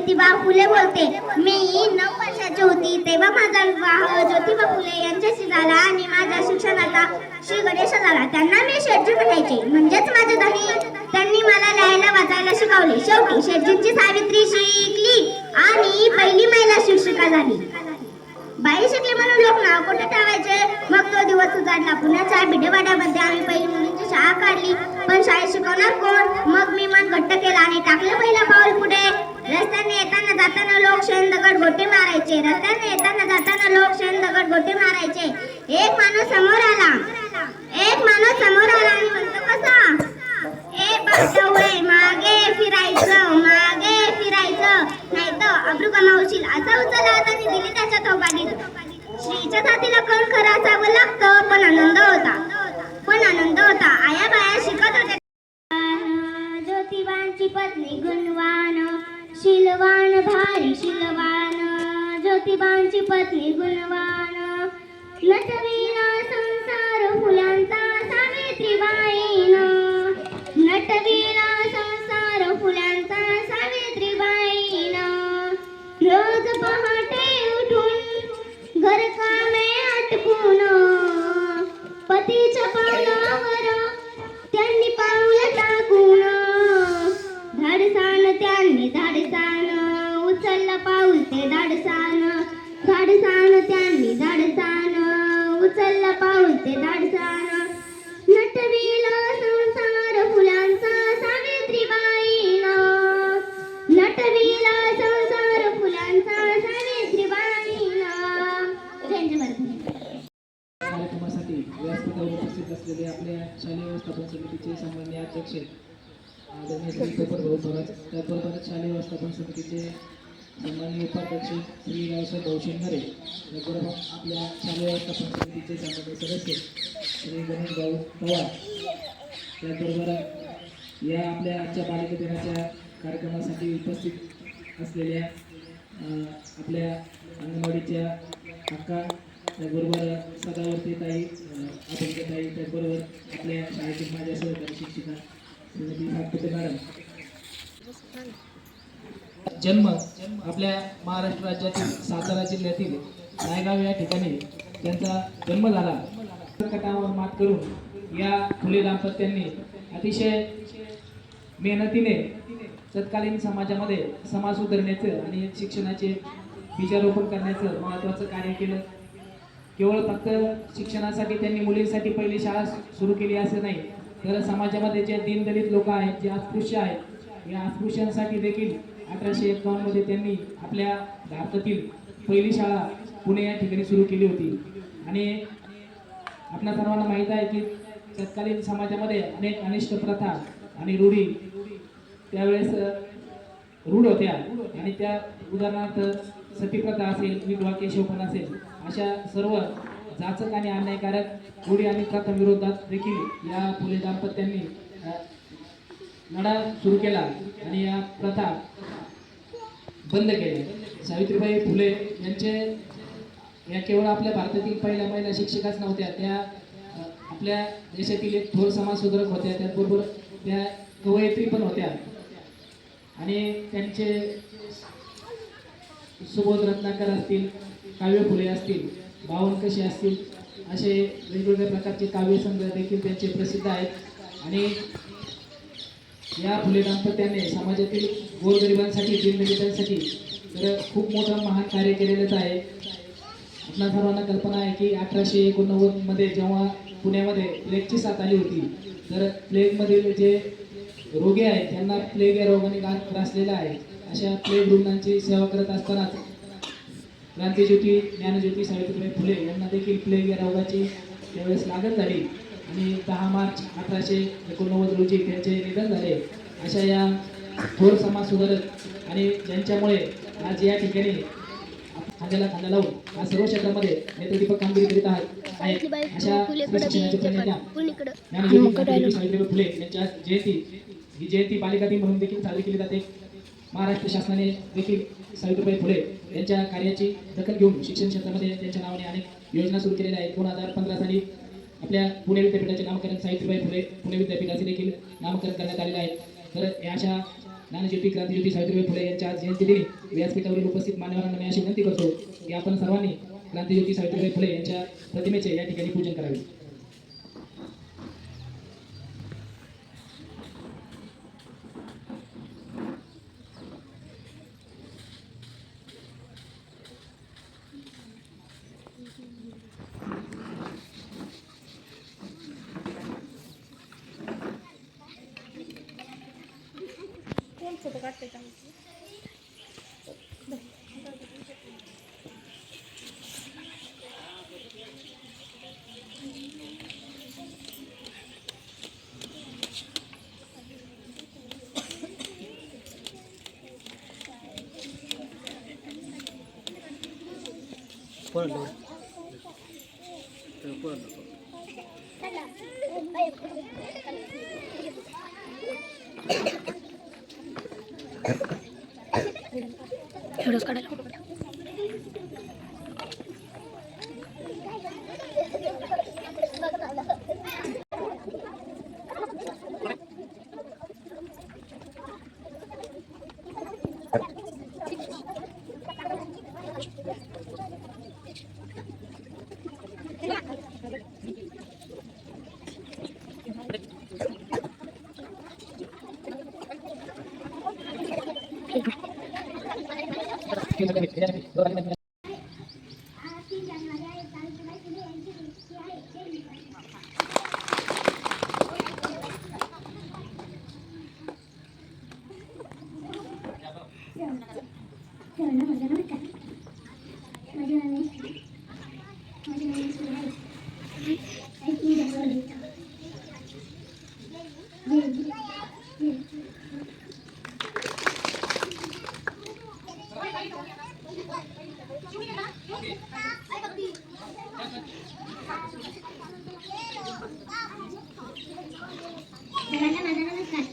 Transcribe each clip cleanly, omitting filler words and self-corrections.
ज्योतिबा फुले बोलते. मी 9 वर्षाची होती तेव्हा माझा विवाह ज्योतिबा फुले यांच्याशी झाला आणि माझ्या शिक्षणाचा श्री गणेश झाला. त्यांना मी शेटजी म्हणायचे, म्हणजेच माझे धनी. त्यांनी मला लिहायला वाचायला शिकवले. शेवटी शेटजींची सावित्री शिकली आणि पहिली महिला शिक्षिका झाली. बाई शिकली म्हणून लोक नाव कुठे ठेवायचे. मग तो दिवस उजाडला. पुण्याच्या भिडेवाड्यामध्ये आम्ही पहिली मुलींची शाळा काढली. पण शाळेत शिकवणार कोण? मग मी मन घट्ट केलं आणि टाकलं पहिलं पाऊल पुढे. रस्त्याने येताना जाताना लोक शेण दगड गोटे मारायचे. रस्त्याने येताना जाताना लोक शेण दगड गोटे मारायचे. एक माणूस समोर आला आणि म्हणतो कसा, ए बाटवळे मागे फिरायचं नाही तर अब्रू कमावशील. असा उचलला हाताने दिली त्याच्या थोबाडीत. श्रीच्या जातीला कण खरं असावं लागतं, पण आनंद होता. आया बाया शिकत होत्या. ज्योतिबांची पत्नी गुणवान, शिलवान भारी शिलवान. ज्योतिबांची पत्नी गुणवान, नटवीला संसार फुलांचा सावित्रीबाईनं. नटवीला संसार फुलांचा सावित्रीबाईनं. रोज पहाटे उठून घरकामे आटपून पतीच्या पावलावर त्यांनी पाऊल टाकून. धाडसान त्यांनी उचललं पाऊल ते धाडसान त्यांनी उचललं पाऊल ते धाडसान. नटविला संसार फुलांचा सावित्रीबाईनं. नटविला संसार फुलांचा सावित्रीबाईनं. कार्यक्रमासाठी व्यासपीठावर उपस्थित असलेले आपल्या शालेय व्यवस्थापन समितीचे सामान्य अध्यक्ष आदरणीय श्री पोपट भाऊ थोरात, त्याचबरोबर शालेय व्यवस्थापन समितीचे सन्माननीय उपाध्यक्ष श्री रावसाहेब भाऊ शेंगारे, त्याचबरोबर आपल्या शालेय व्यवस्थापन समितीचे सामान्य सदस्य श्री गणेश भाऊ पवार, त्याचबरोबर या आपल्या आजच्या बालिका दिनाच्या कार्यक्रमासाठी उपस्थित असलेल्या आपल्या अंगणवाडीच्या अक्का, त्याचबरोबर सदावर्ती ताई, ताई, त्याचबरोबर आपल्या शाळेतील माझ्या सहकारी शिक्षिका श्रीमती सातपुते मॅडम. जन्म आपल्या महाराष्ट्र राज्यातील सातारा जिल्ह्यातील नायगाव या ठिकाणी त्यांचा जन्म झाला. कटावर मात करून या फुले दाम्पत्यांनी अतिशय मेहनतीने तत्कालीन समाजामध्ये समाज सुधारण्याचं आणि शिक्षणाचे बीजारोपण करण्याचं महत्त्वाचं कार्य केलं. केवळ फक्त शिक्षणासाठी त्यांनी मुलींसाठी पहिली शाळा सुरू केली असं नाही, तर समाजामध्ये जे दीनदलित लोक आहेत, जे अस्पृश्य आहेत, या अस्पृश्यांसाठी देखील 1851 मध्ये त्यांनी आपल्या भारतातील पहिली शाळा पुणे या ठिकाणी सुरू केली होती. आणि आपल्या सर्वांना माहीत आहे की तत्कालीन समाजामध्ये अनेक अनिष्ट प्रथा आणि रूढी त्यावेळेस रूढ होत्या. आणि त्या उदाहरणार्थ सतीप्रथा असेल, विधवा केशवपण असेल, अशा सर्व जाचक आणि अन्यायकारक रूढी आणि प्रथांविरोधात देखील या फुले दाम्पत्यांनी लढा सुरू केला आणि या प्रथा बंद केल्या. सावित्रीबाई फुले यांचे या केवळ आपल्या भारतातील पहिल्या महिला शिक्षिकाच नव्हत्या, त्या आपल्या देशातील एक थोर समाजसुधारक होत्या. त्याचबरोबर त्या कवयित्री पण होत्या. आणि त्यांचे सुबोध रत्नाकर असतील, काव्य फुले असतील, बावन कशी असतील, असे वेगवेगळ्या प्रकारचे काव्यसंग्रह देखील त्यांचे प्रसिद्ध आहेत. आणि या फुले दाम्पत्याने समाजातील गोरगरिबांसाठी, दीनदलितांसाठी तर खूप मोठं महान कार्य केलेलंच आहे. आपल्या सर्वांना कल्पना आहे की 1889 मध्ये जेव्हा पुण्यामध्ये प्लेगची साथ आली होती, तर प्लेगमधील जे रोगी आहेत त्यांना प्लेग या रोगाने ग्रासलेला आहे. अशा प्लेग रुग्णांची सेवा करत असतानाच क्रांतिज्योती ज्ञानज्योती सावित्रीबाई फुले यांना देखील प्लेग या रोगाची त्यावेळेस लागण झाली आणि 10 मार्च 1889 रोजी त्यांचे निधन झाले. अशा या थोर समाज सुधारक आणि ज्यांच्यामुळे आज या ठिकाणी खांद्याला खांदा लावून आज सर्व क्षेत्रामध्ये नेत्रदीपक कामगिरी करीत आहेत. अशा शिक्षणाचे प्रणेत्या ज्ञानज्योती सावित्रीबाई फुले यांच्या ही जयंती बालिका दिन म्हणून देखील साजरी केली जाते. महाराष्ट्र शासनाने देखील सावित्रीबाई फुले यांच्या कार्याची दखल घेऊन शिक्षण क्षेत्रामध्ये त्यांच्या नावाने अनेक योजना सुरू केलेल्या आहेत. 2015 साली आपल्या पुणे विद्यापीठाचे नामकरण सावित्रीबाई फुले पुणे विद्यापीठाचे देखील नामकरण करण्यात आलेले आहे. तर अशा ज्ञानज्योती क्रांतिज्योती सावित्रीबाई फुले यांच्या आज जयंतीदिनी व्यासपीठावरील उपस्थित मान्यवरांना मी अशी विनंती करतो की आपण सर्वांनी क्रांतिज्योती सावित्रीबाई फुले यांच्या प्रतिमेचे या ठिकाणी पूजन करावे.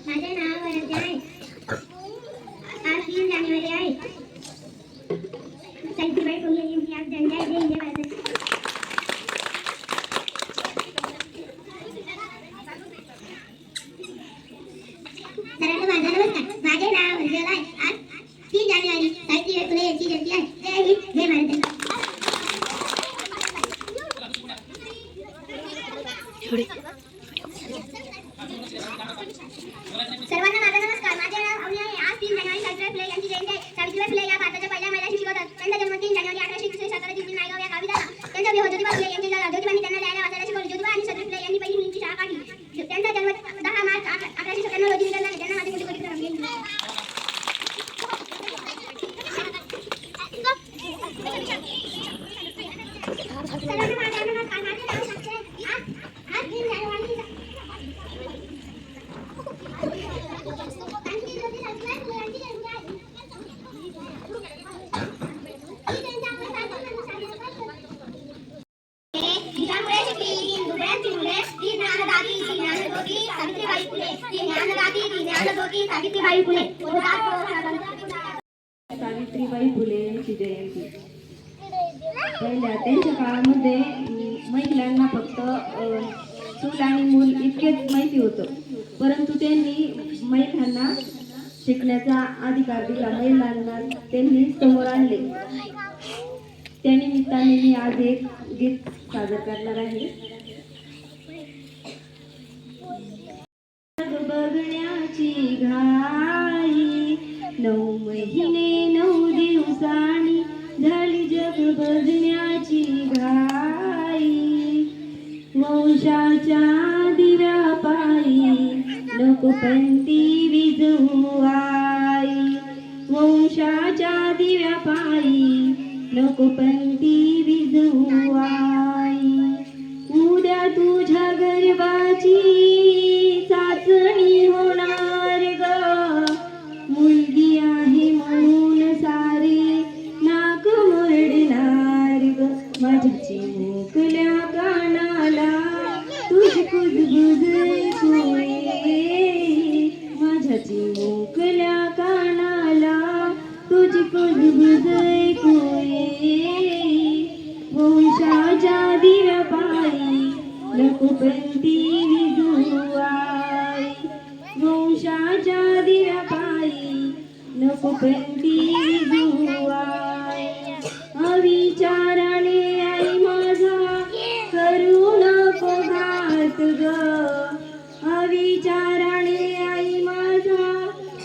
माझे नाव वरद आहे. आज 3 जानेवारी आहे. सावित्रीबाई फुले यांची आज जयंती आहे. जय जय भारत. सर्वांना माझा नमस्कार. माझे नाव वरद आहे. आज 3 जानेवारी सावित्रीबाई फुले यांची जयंती आहे. जय हिंद जय भारत. सर्वांना माझा नमस्कार. माझे नाव अवनी आहे. आज 3 जानेवारी सावित्रीबाई फुले यांची जयंती आहे. सावित्रीबाई फुले या भारताच्या पहिल्या महिला शिक्षिका होत्या. त्यांचा जन्म 3 जानेवारी 1863 सातारा जिल्ह्यातील नायगाव या गावी झाला. त्यांचा विवाह ज्योतिबा फुले यांची झाला. ज्योतिबांनी त्यांना लिहायला वाचायला शिकवले. ज्योतिबा आणि सावित्री फुले यांनी पहिली मुलींची शाळा काढली. त्यांचा जन्म 10 मार्च 1897 रोजी निधन झाले. त्यांना माझे कोटी कोटी प्रणाम. सर्वांना माझा नमस्कार. माझे नाव साक्षी आहे. आज 3 जानेवारी सावित्रीबाई फुले. सावित्रीबाई फुले यांची जयंती. पहिल्या त्यांच्या काळामध्ये महिलांना फक्त चूल आणि मूल इतकेच माहिती होतं, परंतु त्यांनी महिलांना शिकण्याचा अधिकार दिला. महिलांना त्यांनी समोर आणले. त्यानिमित्ताने मी आज एक गीत सादर करणार आहे. बघण्याची घाई 9 महिने 9 दिवसांनी झाली जग बघण्याची घाई. वंशाच्या दिव्या पायी नको पंती विजवू आई. वंशाच्या दिव्या पायी नको पंती विजवू आई. उद्या तुझ्या गर्भाची चाचणी होणार ग. मुलगी आहे म्हणून सारे नाक मुरडणार ग. माझ्या चिमुकल्या कानाला तुझी कुजबुज ऐकू ये. माझ्या चिमुकल्या कानाला तुझी कुजबुज ऐकू ये. वंशाच्या दिव्या पायी लखोपंती विजू आई. वंशाच्या दिव्या पायी नको पंती विजुआई अविचाराने आई माझा करू नको घात ग अविचाराने आई माझा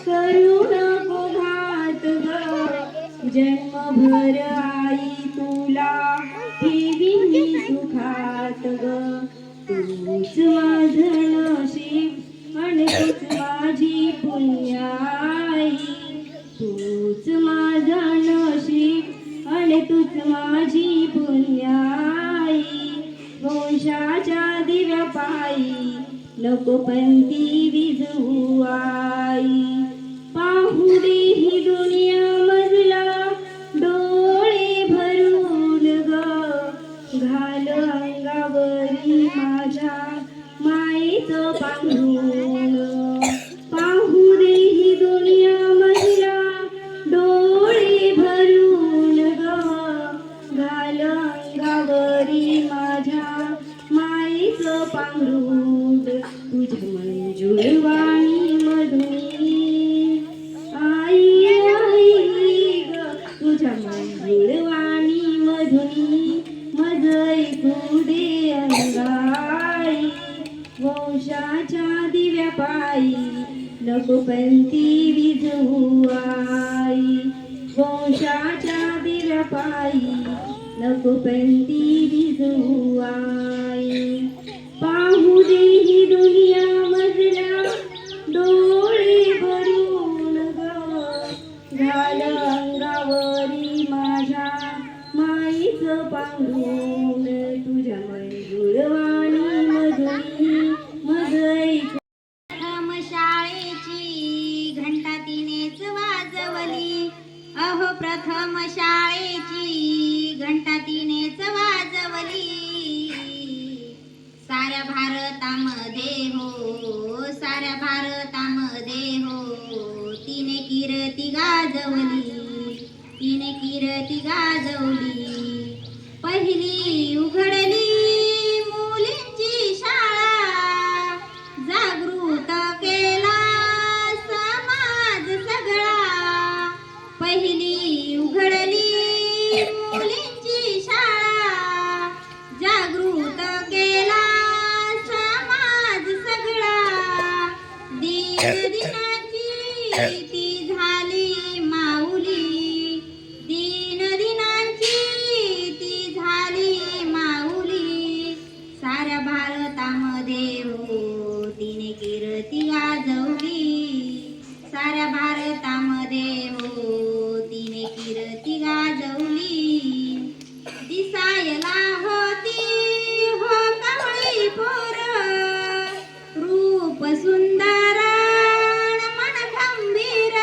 करू नको घात ग जन्मभर आई तुला ठेवीन मी सुखात ग तूच माझं नशीब आणि तूच माझी पुण्याई तूच माझं नशीब आणि तूच माझी पुण्याई वंशाच्या दिव्या पायी नको पंती विजुआई पाहू दे ही दुनिया मजला डोळे भरून ग घाल अंगावरी माझ्या मायेचं पांघरून पाहू दे ही दुनिया मजला डोळे भरून ग घाल अंगावरी माझ्या मायेचं पांघरून तुझ्या मंजुळवाणी मधुनी आई आई ग तुझ्या मंजुळवाणी मधुनी मज ऐकू दे अंगाई वंशाच्या दिव्या पायी नको पंती विजुआई वंशाच्या दिव्या पायी नको पंती विजुआई पाहू दे ही दुनिया मजला डोळे भरून ग घाल अंगावरी माझ्या माईचं पांघरून तुझ्या मंजुळवाणी मधुनी मज ऐकू प्रथम शाळेची घंटा तिनेच वाजवली अहो प्रथम शाळेची घंटा तिनेच वाजवली साऱ्या भारतामध्ये हो साऱ्या भारतामध्ये हो तिने कीर्ती गाजवली तिने कीर्ती गाजवली पहिली उघडली मुलींची शाळा जागृत केला समाज सगळा पहिली उघडली मुलींची शाळा जागृत केला समाज सगळा दिनाची ती झाली माऊली दिनांची ती झाली माऊली साऱ्या भारतामध्ये हो तिने कीर्ती गाजवली साऱ्या भारतामध्ये हो तिने कीर्ती गाजवली दिसायला होती हो कवळी पोर रूप सुंदर मन खंबीर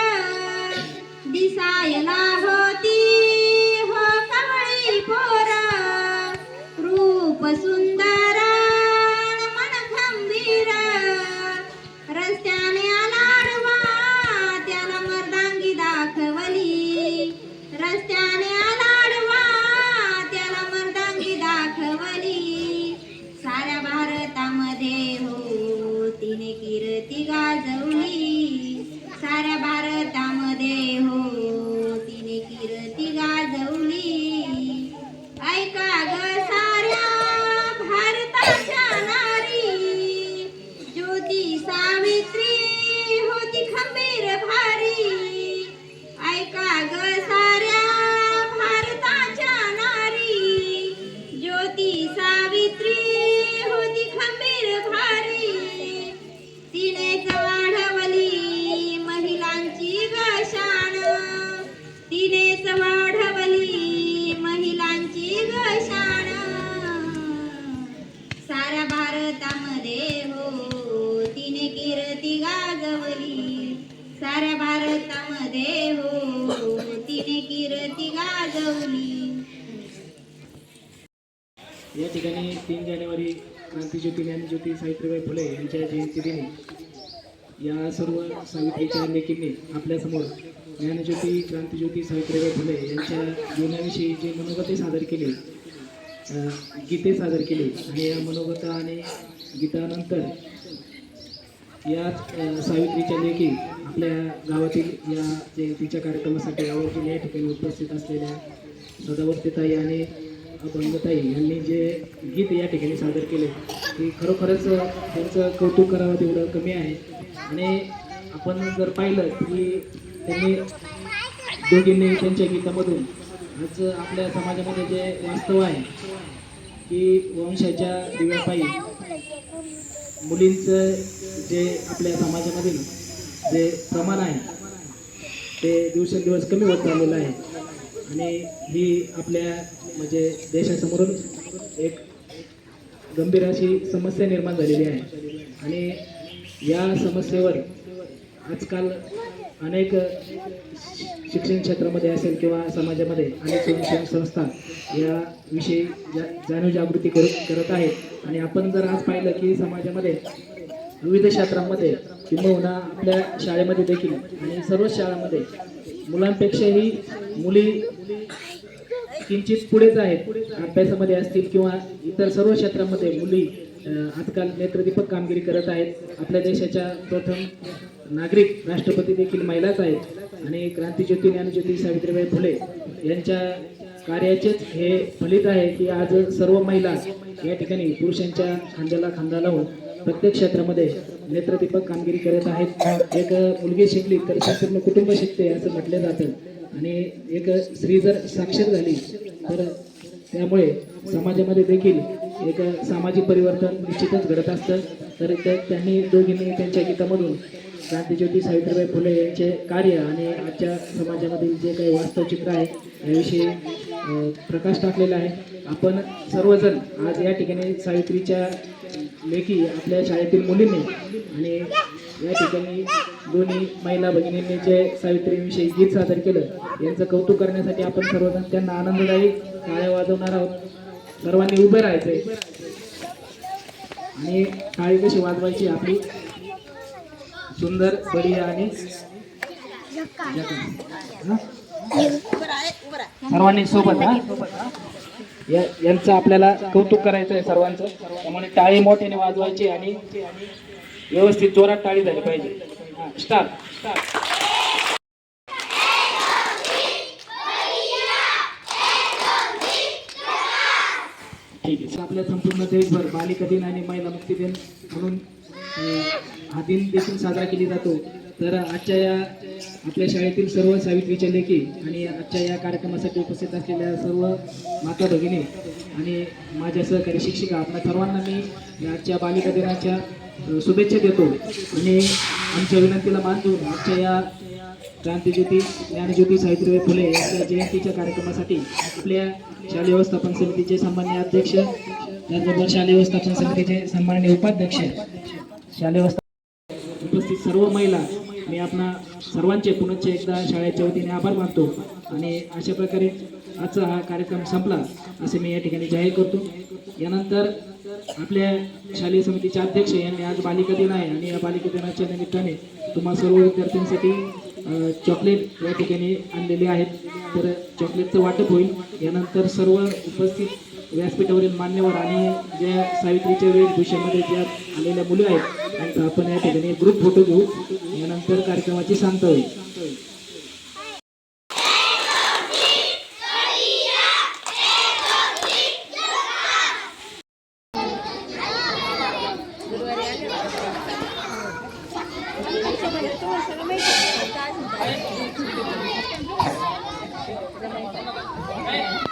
दिसायला होती हो कवळी पोर रूप सुंदर मन खंबीर रस्त्याने आलाडवा त्याला मर्दांगी दाखवली रस्त्याने आलाडवा त्याला मर्दांगी दाखवली साऱ्या भारतामध्ये हो तिने कीर्ती गाजवली साऱ्या भारतामध्ये हो तिने कीर्ती गाजवली ऐका ग साऱ्या भारताच्या नारी ज्योती सावित्री होती खंबीर भारी ऐका ग साऱ्या भारताच्या नारी ज्योती सावित्री होती खंबीर भारी तिनेच वाढवली महिलांची ग शान तिनेच वाढवली महिलांची ग शान साऱ्या भारतामध्ये हो तिने कीर्ती गाजवली साऱ्या भारतामध्ये हो तिने कीर्ती गाजवली या ठिकाणी 3 जानेवारी क्रांतिज्योती ज्ञानज्योती सावित्रीबाई फुले यांच्या जयंतीदिनी या सर्व सावित्रीच्या लेकींनी आपल्यासमोर ज्ञानज्योती क्रांतिज्योती सावित्रीबाई फुले यांच्या जीवनाविषयी जे मनोगते सादर केले गीते सादर केली आणि या मनोगत आणि गीतानंतर याच सावित्रीच्या लेखी आपल्या गावातील या जयंतीच्या कार्यक्रमासाठी आवर्जून या ठिकाणी उपस्थित असलेल्या सदावर्तीताई आणि अभंगताई यांनी जे गीत या ठिकाणी सादर केले ते खरोखरच त्यांचं कौतुक करावं तेवढं कमी आहे. आणि आपण जर पाहिलं की त्यांनी दोघींनी त्यांच्या गीतामधून आज आपल्या समाजामध्ये जे वास्तव आहे की वंशाच्या दिव्यापायी मुलींचं जे आपल्या समाजामधील जे प्रमाण आहे ते दिवसेंदिवस कमी होत चाललेलं आहे. आणि ही आपल्या म्हणजे देशासमोरून एक गंभीर अशी समस्या निर्माण झालेली आहे. आणि या समस्येवर आजकाल अनेक शिक्षण क्षेत्रामध्ये असेल किंवा समाजामध्ये अनेक स्वयंसेवी संस्था याविषयी जाणीव जागृती करत आहेत. आणि आपण जर आज पाहिलं की समाजामध्ये विविध क्षेत्रांमध्ये किंबहुना आपल्या शाळेमध्ये देखील आणि सर्वच शाळांमध्ये मुलांपेक्षाही मुली किंचित पुढेच आहेत. अभ्यासामध्ये असतील किंवा इतर सर्व क्षेत्रामध्ये मुली आजकाल नेत्रदीपक कामगिरी करत आहेत. आपल्या देशाच्या प्रथम नागरिक राष्ट्रपती देखील महिलाच आहेत. आणि क्रांतीज्योती ज्ञानज्योती सावित्रीबाई फुले यांच्या कार्याचेच हे फलित आहे की आज सर्व महिला या ठिकाणी पुरुषांच्या खांद्याला खांदा लावून प्रत्येक क्षेत्रामध्ये नेत्रदीपक कामगिरी करत आहेत. एक मुलगी शिकली तर संपूर्ण कुटुंब शिकते असं म्हटलं जातं. आणि एक स्त्री जर साक्षर झाली तर त्यामुळे समाजामध्ये देखील एक सामाजिक परिवर्तन निश्चितच घडत असतं. तर त्यांनी दोघींनी त्यांच्या गीतामधून क्रांतीज्योती सावित्रीबाई फुले यांचे कार्य आणि आजच्या समाजामधील जे काही वास्तव चित्र आहे याविषयी प्रकाश टाकलेला आहे. आपण सर्वजण आज या ठिकाणी सावित्रीच्या लेखी आपल्या शाळेतील मुलींनी आणि या ठिकाणी दोन्ही महिला भगिनींनी जे सावित्रीविषयी गीत सादर केलं यांचं कौतुक करण्यासाठी आपण सर्वजण त्यांना आनंददायी टाळ्या वाजवणार आहोत. सर्वांनी उभे राहायचे आणि टाळी कशी वाजवायची आपली सुंदर बढिया आणि सर्वांनी सोबत यांचं आपल्याला कौतुक करायचं आहे सर्वांचं. त्यामुळे टाळी मोठ्याने वाजवायची आणि व्यवस्थित जोरात टाळी झाली पाहिजे. स्टार्ट. ठीक आहे. आपल्या संपूर्ण देशभर बालिका दिन आणि महिला मुक्ती दिन म्हणून हा दिन देखील साजरा केला जातो. तर आजच्या या आपल्या शाळेतील सर्व सावित्रीच्या लेखी आणि आजच्या या कार्यक्रमासाठी उपस्थित असलेल्या सर्व माता भगिनी आणि माझ्या सहकारी शिक्षिका आपल्या सर्वांना मी आजच्या बालिका दिनाच्या शुभेच्छा देतो. आणि आमच्या विनंतीला मान देऊन आजच्या या क्रांतीज्योती ज्ञानज्योती सावित्रीबाई फुले यांच्या जयंतीच्या कार्यक्रमासाठी आपल्या शालेय व्यवस्थापन समितीचे सन्माननीय अध्यक्ष, त्याचबरोबर शालेय व्यवस्थापन समितीचे सन्माननीय उपाध्यक्ष, शालेय उपस्थित सर्व महिला, मी आपणा सर्वांचे पुनश्च एकदा शाळेच्या वतीने आभार मानतो. आणि अशा प्रकारे आजचा हा कार्यक्रम संपला असे मी या ठिकाणी जाहीर करतो. यानंतर आपल्या शालेय समितीचे अध्यक्ष यांनी आज बालिका दिन आहे आणि या बालिका दिनाच्या निमित्ताने तुम्हा सर्व विद्यार्थ्यांसाठी चॉकलेट या ठिकाणी आणलेले आहेत. तर चॉकलेटचं वाटप होईल. यानंतर सर्व उपस्थित व्यासपीठावरील मान्यवर आणि ज्या सावित्रीच्या वेशभूषेमध्ये ज्या आलेल्या मुली आहेत त्यांचा आपण या ठिकाणी ग्रुप फोटो घेऊ. यानंतर कार्यक्रमाची सांगता होईल. काय